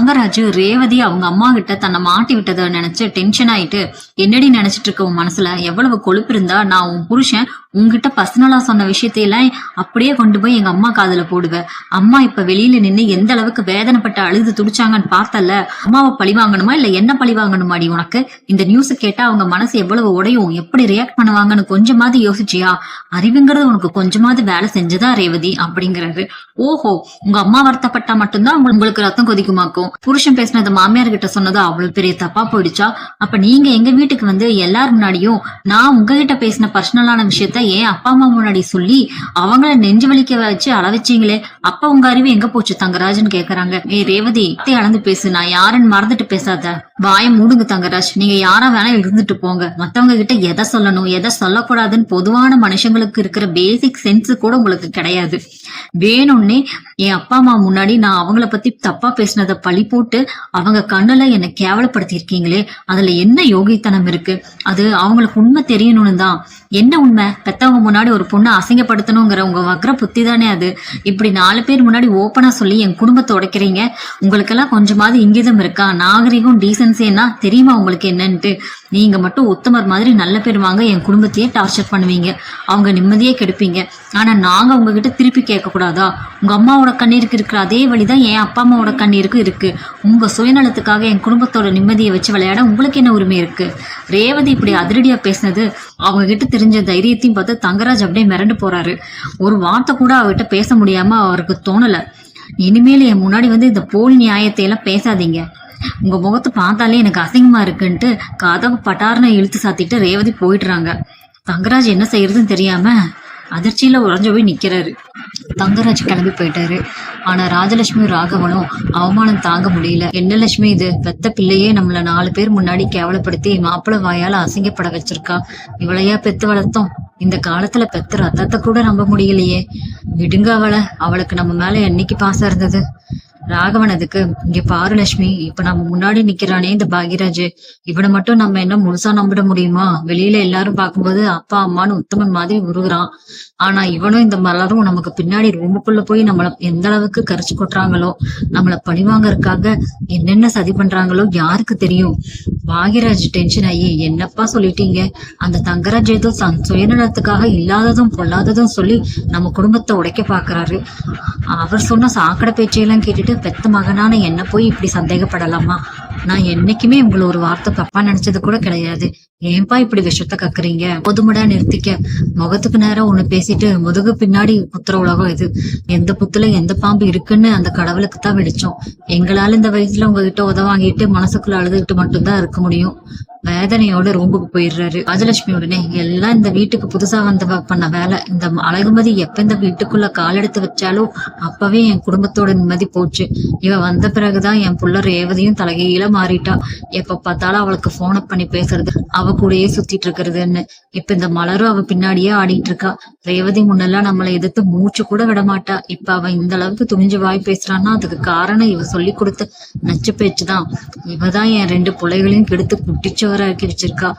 தங்கராஜ் ரேவதி அவங்க அம்மா கிட்ட தன்னை மாட்டி விட்டதை நினைச்சு டென்ஷன் ஆயிட்டு, என்னடி நினைச்சிட்டு இருக்க உன் மனசுல எவ்வளவு கொழுப்பு இருந்தா நான் உன் புருஷன் உங்ககிட்ட பர்சனலா சொன்ன விஷயத்தையெல்லாம் அப்படியே கொண்டு போய் எங்க அம்மா காதுல போடுவேன். அம்மா இப்ப வெளியில நின்னு எந்த அளவுக்கு வேதனைப்பட்டு அழுது துடிச்சாங்கன்னு பார்த்தல. அம்மாவை பழி வாங்கணுமா இல்ல என்ன பழி வாங்கணுமாடி உனக்கு? இந்த நியூஸ் கேட்டா அவங்க மனசு எவ்வளவு உடையும், எப்படி ரியாக்ட் பண்ணுவாங்கன்னு கொஞ்சமாவது யோசிச்சியா? அறிவுங்கிறது உனக்கு கொஞ்சமாவது வேலை செஞ்சதா ரேவதி அப்படிங்கிறாரு. ஓஹோ, உங்க அம்மா வருத்தப்பட்டா மட்டும்தான் உங்களுக்கு ரத்தம் கொதிக்குமாக்கும். புருஷன் பேசினது மாமியார் கிட்ட சொன்னதோ அவ்வளவு பெரிய தப்பா போயிடுச்சா? அப்ப நீங்க எங்க வீட்டுக்கு வந்து எல்லாரும் முன்னாடியும் நான் உங்ககிட்ட பேசின பர்சனலான விஷயத்த ஏன் அப்பா அம்மா முன்னாடி சொல்லி அவங்கள நெஞ்சு வலிக்க வச்சு அள வச்சீங்களே, அப்ப உங்க அறிவு எங்க போச்சு தங்கராஜ்னு கேக்குறாங்க. ரேவதி அளந்து பேசு, நான் யாருன்னு மறந்துட்டு பேசாத. வாயை மூடுங்க தங்கராஜ், நீங்க யாரா வேணா இருந்துட்டு போங்க. மத்தவங்க கிட்ட எதை சொல்லணும் எதை சொல்லக்கூடாதுன்னு பொதுவான மனுஷங்களுக்கு இருக்கிற பேசிக் சென்ஸ் கூட உங்களுக்கு கிடையாது. வேணும்னே என் அப்பா அம்மா முன்னாடி நான் அவங்கள பத்தி தப்பா பேசினதை பழி போட்டு அவங்க கண்ணுல என்னை கேவலப்படுத்தி இருக்கீங்களே, அதுல என்ன யோகித்தனம் இருக்கு? அது அவங்களுக்கு உண்மை தெரியணும்னு தான். என்ன உண்மை? பெத்தவங்க முன்னாடி ஒரு பொண்ணை அசிங்கப்படுத்தணுங்கிற உங்க வக்ர புத்தி தானே அது. இப்படி 4 பேர் முன்னாடி ஓப்பனா சொல்லி என் குடும்பத்தை உடைக்கிறீங்க. உங்களுக்கெல்லாம் கொஞ்சமாவது இங்கிதம் இருக்கா? நாகரிகம் டீசன்சின்னா தெரியுமா உங்களுக்கு என்னன்ட்டு? நீங்க மட்டும் உத்தமர் மாதிரி நல்ல பேர் வாங்க என் குடும்பத்தையே டார்ச்சர் பண்ணுவீங்க, அவங்க நிம்மதியே கெடுப்பீங்க. ஆனா நாங்க உங்ககிட்ட திருப்பி கேட்க கூடாதா? உங்க அம்மாவோட கண்ணீருக்கு இருக்கிற அதே வழிதான் என் அப்பா அம்மாவோட கண்ணீருக்கு இருக்கு. உங்க சுயநலத்துக்காக என் குடும்பத்தோட நிம்மதியை வச்சு விளையாட உங்களுக்கு என்ன உரிமை இருக்கு? ரேவதி இப்படி அதிரடியா பேசினது அவங்க கிட்ட தெரிஞ்ச தைரியத்தையும் பார்த்து தங்கராஜ் அப்படியே மிரண்டு போறாரு. ஒரு வார்த்தை கூட அவர்கிட்ட பேச முடியாம அவருக்கு தோணல. இனிமேல் என் முன்னாடி வந்து இந்த போலி நியாயத்தை எல்லாம் பேசாதீங்க, உங்க முகத்தை பார்த்தாலே எனக்கு அசிங்கமா இருக்குன்ட்டு கதவு பட்டார்னு இழுத்து சாத்திட்டு ரேவதி போயிடுறாங்க. தங்கராஜ் என்ன செய்யறதுன்னு தெரியாம அதிர்ச்சியில உறைஞ்சு போய் நிக்கிறாரு. தங்கராஜ் கிளம்பி போயிட்டாரு. ஆனா ராஜலட்சுமி ராகவனும் அவமானம் தாங்க முடியல. என்ன லட்சுமி இது? பெத்த பிள்ளையே நம்மள 4 பேர் முன்னாடி கேவலப்படுத்தி மாப்பிள்ளை வாயால அசிங்கப்பட வச்சிருக்கா. இவளையா பெத்து வளர்த்தோம்? இந்த காலத்துல பெத்த ரத்தத்தை கூட நம்ப முடியலையே. விடுங்க அவளுக்கு நம்ம மேல என்னைக்கு பாசம் இருந்தது? ராகவன் அதுக்கு, இங்க பாரு லட்சுமி, இப்ப நம்ம முன்னாடி நிக்கிறானே இந்த பாகியராஜ், இவனை மட்டும் நம்ம என்ன முழுசா நம்பிட முடியுமா? வெளியில எல்லாரும் பார்க்கும்போது அப்பா அம்மான்னு உத்தமன் மாதிரி உருகுறான். ஆனா இவனும் இந்த மலரும் நமக்கு பின்னாடி ரூமுக்குள்ள போய் நம்மள எந்த அளவுக்கு கரிச்சு கொட்டுறாங்களோ, நம்மள பழிவாங்கறதுக்காக என்னென்ன சதி பண்றாங்களோ யாருக்கு தெரியும்? பாகியராஜ் டென்ஷன் ஆகி, என்னப்பா சொல்லிட்டீங்க? அந்த தங்கராஜ் ஏதோ சுயநலத்துக்காக இல்லாததும் பொல்லாததும் சொல்லி நம்ம குடும்பத்தை உடைக்க பாக்குறாரு. அவர் சொன்ன சாக்கடை பேச்சையெல்லாம் கேட்டுட்டு பெத்த மகனான என்ன போய் இப்படி சந்தேகப்படலாமா? நான் என்னைக்குமே உங்களை ஒரு வார்த்தை தப்பா நினைச்சது கூட கிடையாது. ஏன்பா இப்படி விஷத்தை கக்குறீங்க? பொதுமடா நிறுத்திக்க. முகத்துக்கு நேரம் ஒண்ணு பேசிட்டு முதுகு பின்னாடி குத்துற உலகம் இது. எந்த புத்துல எந்த பாம்பு இருக்குன்னு அந்த கடவுளுக்கு தான் வெளிச்சம். எங்களால இந்த வயசுல உங்ககிட்ட உதவாங்கிட்டு மனசுக்குள்ள அழுதுகிட்டு மட்டும்தான் இருக்க முடியும். வேதனையோட ரூமுக்கு போயிடுறாரு. ராஜலட்சுமி உடனே, எல்லாம் இந்த வீட்டுக்கு புதுசா வந்த பண்ண வேலை. இந்த அழகுமதி எப்ப இந்த வீட்டுக்குள்ள கால் எடுத்து வச்சாலும் அப்பவே என் குடும்பத்தோட நிம்மதி போச்சு. இவ வந்த பிறகுதான் என் புள்ள ரேவதியும் தலைகீழ மாறிட்டா. எப்ப பார்த்தாலும் அவளுக்கு போன் பண்ணி பேசுறது, அவ கூடயே சுத்திட்டு இருக்கிறதுன்னு. இப்ப இந்த மலரும் அவ பின்னாடியே ஆடிட்டு இருக்கா. ரேவதி முன்னெல்லாம் நம்மளை எதிர்த்து மூச்சு கூட விட மாட்டா. இப்ப அவ இந்த அளவுக்கு துணிஞ்சு வாய் பேசுறான்னா அதுக்கு காரணம் இவ சொல்லி கொடுத்த நச்சு பேச்சுதான். இவதான் என் 2 பிள்ளைகளையும் கெடுத்து குட்டிச்சவராக்கி வச்சிருக்கா.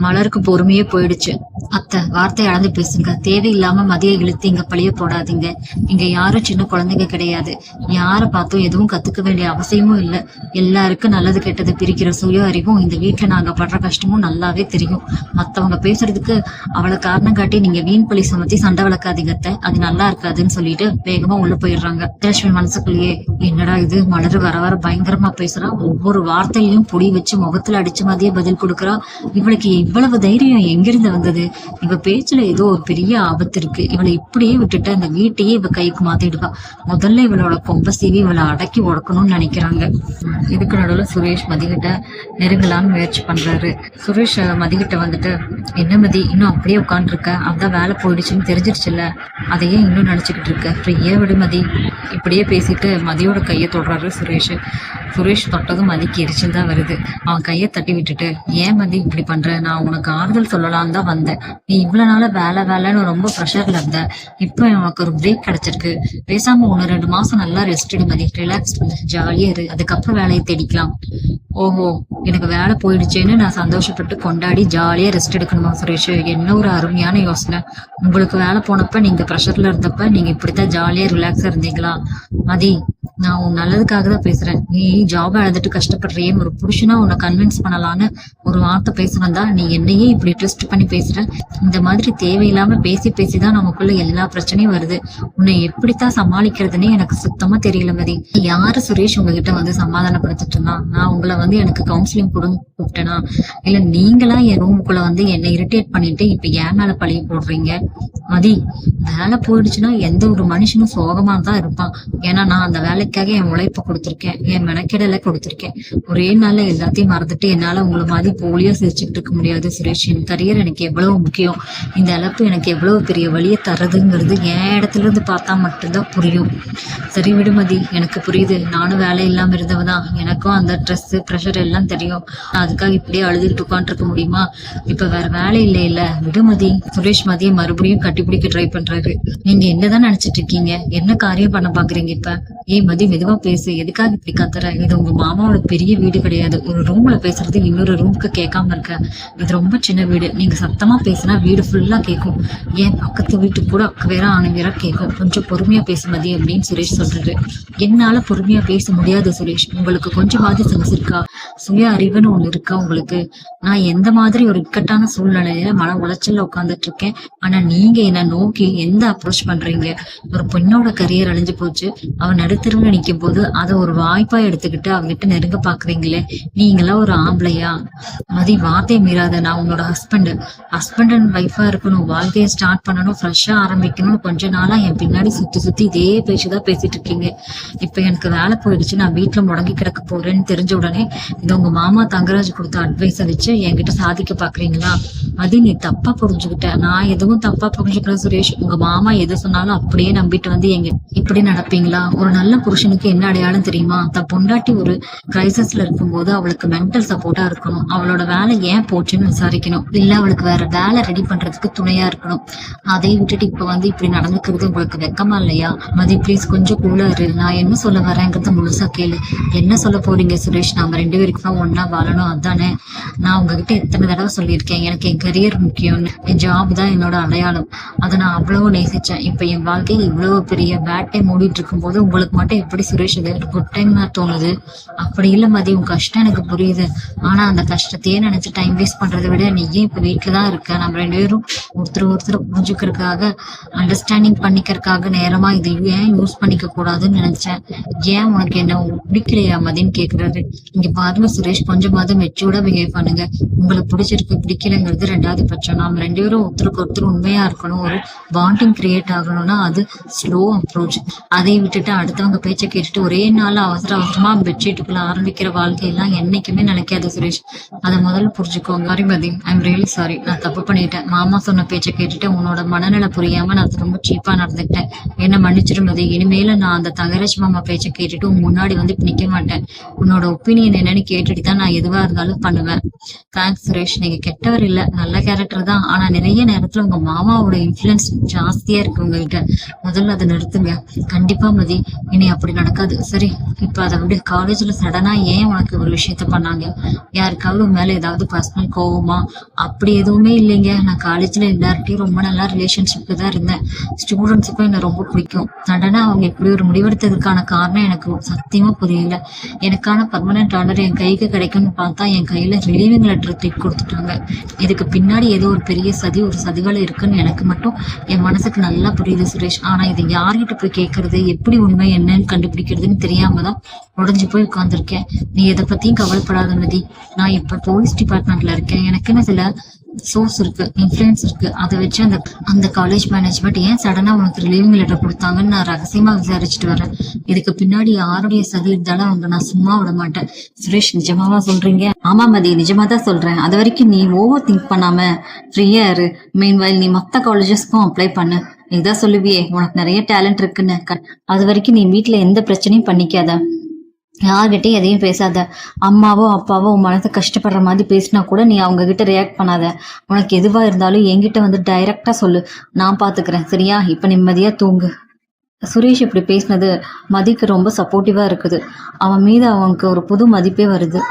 மலருக்கு பொறுமையே போயிடுச்சு. அத்தை, வார்த்தை அளந்து பேசுங்க. தேவையில்லாம மதிய இழுத்து இங்க பழிய போடாதீங்க. இங்க யாரும் சின்ன குழந்தைங்க கிடையாது. யார பார்த்தும் எதுவும் கத்துக்க வேண்டிய அவசியமும் இல்ல. எல்லாருக்கும் நல்லது கெட்டது பிரிக்கிற சுய அறிவும் இந்த வீட்டுல நாங்க படுற கஷ்டமும் நல்லாவே தெரியும். மத்தவங்க பேசுறதுக்கு அவளை காரணம் காட்டி நீங்க வீண் பழி சுமத்தி சண்டை வளர்க்காதீங்க அத்தை, அது நல்லா இருக்காதுன்னு சொல்லிட்டு வேகமா உள்ள போயிடுறாங்க. லட்சுமி மனசுக்குள்ளேயே, என்னடா இது, மலர் வர வர பயங்கரமா பேசுறா, ஒவ்வொரு வார்த்தையிலும் பொடி வச்சு முகத்துல அடிச்ச மாதிரியே பதில் கொடுக்கறா. இவளுக்கு இவ்வளவு தைரியம் எங்கிருந்து வந்தது? இவ பேச்சுல ஏதோ ஒரு பெரிய ஆபத்து இருக்கு. இவளை இப்படியே விட்டுட்டு அந்த வீட்டையே இவ கைக்கு மாத்திடுவா. முதல்ல இவளோட கொம்ப சீவி இவளை அடக்கி உடக்கணும்னு நினைக்கிறாங்க. இதுக்கு நடுவுல சுரேஷ் மதிகிட்ட நெருங்கலான்னு முயற்சி பண்றாரு. சுரேஷ் மதிகிட்ட வந்துட்டு, என்ன மதி இன்னும் அப்படியே உட்காந்துருக்க? அதான் வேலை போயிடுச்சுன்னு தெரிஞ்சிருச்சுல்ல, அதையே இன்னும் நினைச்சுக்கிட்டு இருக்க? ஃப்ரீயா விடு மதி. இப்படியே பேசிட்டு மதியோட கையை தொடுறாரு சுரேஷ். சுரேஷ் தொட்டதும் மதிக்கு எரிச்சல் தான் வருது. அவன் கையை தட்டி விட்டுட்டு, ஏன் மதி இப்படி பண்ற? நான் உனக்கு ஆறுதல் சொல்லலாம் தான் வந்தேன். நீ இவ்வளவு நாள வேலைன்னு ரொம்ப ப்ரெஷர்ல இருந்த. இப்ப உனக்கு ஒரு பிரேக் கிடைச்சிருக்கு. பேசாம 1-2 மாசம் நல்லா ரெஸ்ட் எடு மதி. ரிலாக்ஸ் பண்ணு, ஜாலியா இரு. அதுக்கப்புறம் வேலையை தேடிக்கலாம். ஓஹோ, எனக்கு வேலை போயிடுச்சேன்னு நான் சந்தோஷப்பட்டு கொண்டாடி ஜாலியா ரெஸ்ட் எடுக்கணுமா சுரேஷ்? என்ன ஒரு அருமையான யோசனை. உங்களுக்கு வேலை போனப்ப நீங்க ப்ரெஷர்ல இருந்தப்ப நீங்க இப்படித்தான் ஜாலியா ரிலாக்ஸா இருந்தீங்களா? மதி, நான் உன் நல்லதுக்காக தான் பேசுறேன். நீ ஜாப் இழந்துட்டு கஷ்டப்படுறியே, ஒரு புருஷனா உன்னை கன்வின்ஸ் பண்ணலான்னு ஒரு வார்த்தை பேசுனதா நீ என்னையே இப்படி ட்விஸ்ட் பண்ணி பேசுற. இந்த மாதிரி தேவையில்லாம பேசி பேசிதான் நமக்குள்ள எல்லா பிரச்சனையும் வருது. உன்னை எப்படித்தான் சமாளிக்கிறதுன்னே எனக்கு சுத்தமா தெரியல மதி. யாரு சுரேஷ் உங்ககிட்ட வந்து சமாதானப்படுத்திட்டு இருந்தா? நான் உங்களை வந்து எனக்கு கவுன்சிலிங் கொடுங்க கூப்பிட்டேனா? இல்ல நீங்களா என் ரூமுக்குள்ள வந்து என்னை இரிட்டேட் பண்ணிட்டு இப்ப ஏன் மேல பழிய போடுறீங்க? மதி, வேலை போயிடுச்சுன்னா எந்த ஒரு மனுஷனும் சோகமா தான் இருப்பான். ஏன்னா நான் அந்த வேலைக்காக என் உழைப்ப கொடுத்திருக்கேன், என் மெனக்கெடலை கொடுத்திருக்கேன். ஒரே நாள்ல எல்லாத்தையும் மறந்துட்டு என்னால உங்களை மாதிரி போலியா சிரிச்சுக்கிட்டு இருக்க முடியாது சுரேஷ். என் கரியர் எனக்கு எவ்வளவு முக்கியம். இந்த இழப்பு எனக்கு எவ்வளவு பெரிய வழியை தர்றதுங்கிறது என் இடத்துல இருந்து பார்த்தா மட்டும்தான் புரியும். சரி விடுமதி, எனக்கு புரியுது. நானும் வேலை இல்லாம இருந்தவதான். எனக்கும் அந்த ஸ்ட்ரெஸ் ப்ரெஷர் எல்லாம் தெரியும். அதுக்காக இப்படியே அழுதுட்டு உட்காந்துருக்க முடியுமா? இப்ப வேற வேலை இல்ல விடுமதி. சுரேஷ் மதியை மறுபடியும் கட்டிப்பிடிக்க ட்ரை பண்றாரு. நீங்க என்னதான் நினைச்சிட்டு இருக்கீங்க? என்ன காரியம் பண்ண பாக்குறீங்க இப்ப? மதி, மெதுவா பேசு. எதுக்காக இப்படி கத்துற? இது உங்க மாமாவோட பெரிய வீடு கிடையாது. ஒரு ரூம்ல பேசுறது இன்னொரு ரூமுக்கு கேட்காம இருக்க. இது ரொம்ப சின்ன வீடு. நீங்க சத்தமா பேசினா வீடு ஃபுல்லா கேட்கும். ஏன் பக்கத்து வீட்டுக்கு கூட அக்க வேற ஆணு வேற கேட்கும். கொஞ்சம் பொறுமையா பேசு மதி அப்படின்னு சுரேஷ் சொல்றாரு. என்னால பொறுமையா பேச முடியாது சுரேஷ். உங்களுக்கு கொஞ்சமாவது சென்ஸ் இருக்கா? சுய அறிவுன்னு ஒண்ணு இருக்கா உங்களுக்கு? நான் எந்த மாதிரி ஒரு இக்கட்டான சூழ்நிலையில மன உளைச்சல்ல உட்கார்ந்துட்டு இருக்கேன். ஆனா நீங்க என்ன நோக்கி எந்த அப்ரோச் பண்றீங்க? ஒரு பெண்ணோட கரியர் அழிஞ்சு போச்சு, அவன் நடுத்தருவுல நிக்கும் போது அதை ஒரு வாய்ப்பா எடுத்துக்கிட்டு அவங்கிட்ட நெருங்க பாக்குறீங்களே, நீங்களா ஒரு ஆம்பளையா? மதி, வார்த்தையை மீறாத. நான் உன்னோட ஹஸ்பண்ட் அண்ட் ஒய்ஃபா இருக்கணும், வாழ்க்கையை ஸ்டார்ட் பண்ணணும், ஃப்ரெஷ்ஷா ஆரம்பிக்கணும்னு கொஞ்ச நாளா என் பின்னாடி சுத்தி சுத்தி இதே பேச்சுதான் பேசிட்டு இருக்கீங்க. இப்ப எனக்கு வேலை போயிடுச்சு, நான் வீட்டுல முடங்கி கிடக்க போறேன்னு தெரிஞ்ச உடனே இது உங்க மாமா தங்கராஜ் கொடுத்த அட்வைஸ வச்சு என்கிட்ட சாதிக்க பாக்குறீங்களா? அது நீ தப்பா புரிஞ்சுக்கிட்ட. நான் எதுவும் தப்பா புரிஞ்சுக்கிறேன் சுரேஷ். உங்க மாமா எது சொன்னாலும் அப்படியே நம்பிட்டு வந்து எங்க இப்படி நடப்பீங்களா? ஒரு நல்ல புருஷனுக்கு என்ன அடையாளம் தெரியுமா? தன் பொண்டாட்டி ஒரு கிரைசிஸ்ல இருக்கும்போது அவளுக்கு மென்டல் சப்போர்ட்டா இருக்கணும். அவளோட வேலை ஏன் போச்சுன்னு விசாரிக்கணும். இல்ல அவளுக்கு வேற வேலை ரெடி பண்றதுக்கு துணையா இருக்கணும். அதை விட்டுட்டு இப்ப வந்து இப்படி நடந்துக்கிறது உங்களுக்கு வெக்கமா இல்லையா? மதி, பிளீஸ் கொஞ்சம் கூலா இரு. நான் என்ன சொல்ல வரேங்கிறத முழுசா கேளு. என்ன சொல்ல போறீங்க சுரேஷ்? நம்ம 2 பேருக்கும் ஒன்னா வாழணும், அதானே? நான் உங்ககிட்ட எத்தனை தடவை சொல்லியிருக்கேன், எனக்கு என் கரியர் முக்கியம்னு. என் ஜாப் தான் என்னோட அடையாளம். அதை நான் அவ்வளவு நேசிச்சேன். இப்ப என் வாழ்க்கையில் இவ்வளவு பெரிய பேட் டைம் ஓடிட்டு இருக்கும் போது உங்களுக்கு மட்டும் எப்படி சுரேஷ் இது குட் டைம் தான் தோணுது? அப்படி இல்ல மதி, உன் கஷ்டம் எனக்கு புரியுது. ஆனா அந்த கஷ்டத்தையே நினைச்சு டைம் வேஸ்ட் பண்றதை விட நீயும் இப்ப வீட்டுலதான் இருக்க. நம்ம 2 பேரும் ஒருத்தர் புரிஞ்சுக்கிறதுக்காக, அண்டர்ஸ்டாண்டிங் பண்ணிக்கிறதுக்காக நேரமா இது ஏன் யூஸ் பண்ணிக்க கூடாதுன்னு நினைச்சேன். ஏன் உனக்கு என்ன பிடிக்கலையா மதின்னு கேக்குறாரு. இங்க பாருங்க சுரேஷ், கொஞ்சமாவது மெச்சூர்டா பிஹேவ் பண்ணுங்க. உங்களுக்கு பிடிச்சிருக்கு பிடிக்கலங்கிறது 2வது பட்சம். நாம 2 பேரும் ஒருத்தருக்கு ஒருத்தர் உண்மையா இருக்கணும். ஒரு பாண்டிங் கிரியேட் ஆகணும்னா அது ஸ்லோ அப்ரோச். அதை விட்டுட்டு அடுத்தவங்க பேச்சை கேட்டுட்டு ஒரே நாள் அவசரமா பெட்ஷீட்டுக்குள்ள ஆரம்பிக்கிற வாழ்க்கையெல்லாம் என்னைக்குமே நினைக்காது சுரேஷ். அதை முதல்ல புரிஞ்சுக்கோங்க. Sorry Mathi, I'm really sorry. நான் தப்பு பண்ணிட்டேன். மாமா சொன்ன பேச்சை கேட்டுட்டு உன்னோட மனநிலை புரியாம நான் ரொம்ப சீப்பா நடந்துக்கிட்டேன். என்ன மன்னிச்சிடும் மதி. இனிமேல நான் அந்த தங்கராஜ் மாமா பேச்சை கேட்டுட்டு உன் முன்னாடி வந்து நிக்க மாட்டேன். உன்னோட ஒப்பீனியன் என்னன்னு கேட்டுட்டு தான் நான் எதுவா இருந்தாலும் பண்ணுவேன். தேங்க்ஸ் சுரேஷ். நீங்க கெட்டவர் இல்ல, நல்ல கேரக்டர் தான். ஆனா நிறைய நேரத்துல உங்க மாமாவோட இன்ஃபுளுன்ஸ் ஜாஸ்தியா இருக்கு உங்ககிட்ட. முதல்ல அதை நிறுத்துங்க. கண்டிப்பா மதி, இனி அப்படி நடக்காது. சரி, இப்ப அதை விட காலேஜ்ல சடனா ஏன் உனக்கு ஒரு விஷயத்த பண்ணாங்க? யாருக்காவது மேல ஏதாவது பர்சனல் கோவமா? அப்படி எதுவுமே இல்லைங்க. நான் காலேஜ்ல எல்லார்ட்டையும் ரொம்ப நல்லா ரிலேஷன்ஷிப்ல தான் இருந்தேன். ஸ்டூடெண்ட்ஸுக்கும் என்ன ரொம்ப பிடிக்கும். சடனா அவங்க இப்படி ஒரு முடிவெடுத்ததுக்கான காரணம் எனக்கு சத்தியமா புரியல. எனக்கான பர்மனன்ட் ஆர்டர் என் கைக்கு கிடைக்கும்னு பார்த்தா என் கையில ரிலீவிங் லெட்டர் தூக்கி கொடுத்துட்டாங்க. இதுக்கு பின்னாடி ஏதோ ஒரு பெரிய ஒரு சதிவேலை இருக்குன்னு எனக்கு மட்டும் என் மனசுக்கு நல்லா புரியுது சுரேஷ். ஆனா இதை யார்கிட்ட போய் கேட்கறது, எப்படி உண்மை என்னன்னு கண்டுபிடிக்கிறதுன்னு தெரியாம தான் உடஞ்சு போய் உட்கார்ந்துருக்கேன். நீ எதை பத்தியும் கவலைப்படாத மதி. நான் இப்ப போலீஸ் டிபார்ட்மெண்ட்ல இருக்கேன். எனக்குன்னு சில சோர்ஸ் இருக்கு, இன்ஃபுளுன்ஸ் இருக்கு. அதை வச்சு அந்த காலேஜ் மேனேஜ்மெண்ட் ஏன் சடனா உனக்கு ரிலீவிங் லெட்டர் கொடுத்தாங்கன்னு நான் ரகசியமா விசாரிச்சுட்டு வரேன். இதுக்கு பின்னாடி யாருடைய சதி இருந்தாலும் அவங்க நான் சும்மா விட மாட்டேன். சுரேஷ், நிஜமாவா சொல்றீங்க? ஆமா மதி, நிஜமா தான் சொல்றேன். அது வரைக்கும் நீ ஓவர் திங்க் பண்ணாம ஃப்ரீயா இரு. மீன்வைல் நீ மத்த காலேஜஸ்க்கும் அப்ளை பண்ணு. இதான் சொல்லுவியே உனக்கு நிறைய டேலண்ட் இருக்குன்னு. அது வரைக்கும் நீ வீட்டுல எந்த பிரச்சனையும் பண்ணிக்காத. யார்கிட்டயும் எதையும் பேசாத. அம்மாவோ அப்பாவோ உன் மனசை கஷ்டப்படுற மாதிரி பேசினா கூட நீ அவங்க கிட்ட ரியாக்ட் பண்ணாத. உனக்கு எதுவா இருந்தாலும் என்கிட்ட வந்து டைரக்டா சொல்லு, நான் பாத்துக்கிறேன். சரியா? இப்ப நிம்மதியா தூங்கு. சுரேஷ் இப்படி பேசினது மதிக்கு ரொம்ப சப்போர்ட்டிவா இருக்குது. அவன் மீது அவனுக்கு ஒரு புது மதிப்பே வருது.